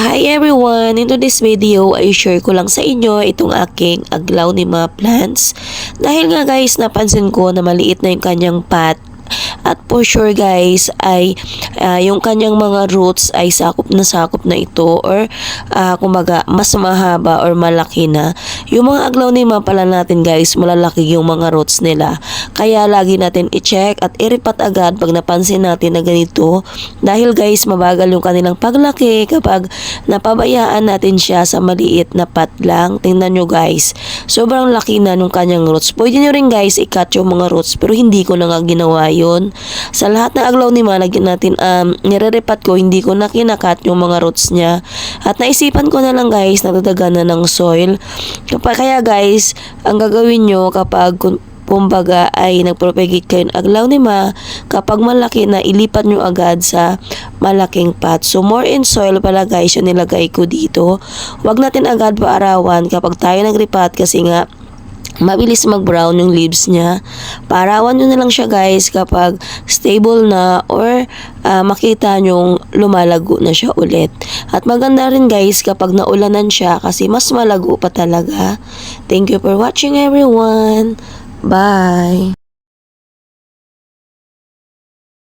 Hi everyone! In this video ay share ko lang sa inyo itong aking aglaw ni mga plants. Dahil nga guys, napansin ko na maliit na yung kanyang pot. At for sure guys ay yung kanyang mga roots ay sakop na ito or kumbaga mas mahaba or malaki na. Yung mga aglaw ni pala natin guys, malalaki yung mga roots nila. Kaya lagi natin i-check at iripat agad pag napansin natin na ganito. Dahil guys, mabagal yung kanilang paglaki kapag napabayaan natin siya sa maliit na pot lang. Tingnan nyo guys, sobrang laki na nung kanyang roots. Pwede nyo rin guys i-cut yung mga roots pero hindi ko na nga ginawa yun. Sa lahat ng aglaw ni lagyan natin nire-repat ko, hindi ko na kinakat yung mga roots niya. At naisipan ko na lang guys, nadadagan na ng soil. Kaya guys, ang gagawin nyo kapag kumbaga ay nagpropagate kayo ng aglaw ni kapag malaki na ilipat nyo agad sa malaking pot. So more in soil pala guys yung nilagay ko dito. Huwag natin agad paarawan kapag tayo nagripat kasi nga mabilis mag-brown yung leaves niya. Paarawan nyo na lang siya guys kapag stable na or makita nyong lumalago na siya ulit. At maganda rin guys kapag naulanan siya kasi mas malago pa talaga. Thank you for watching everyone. Bye!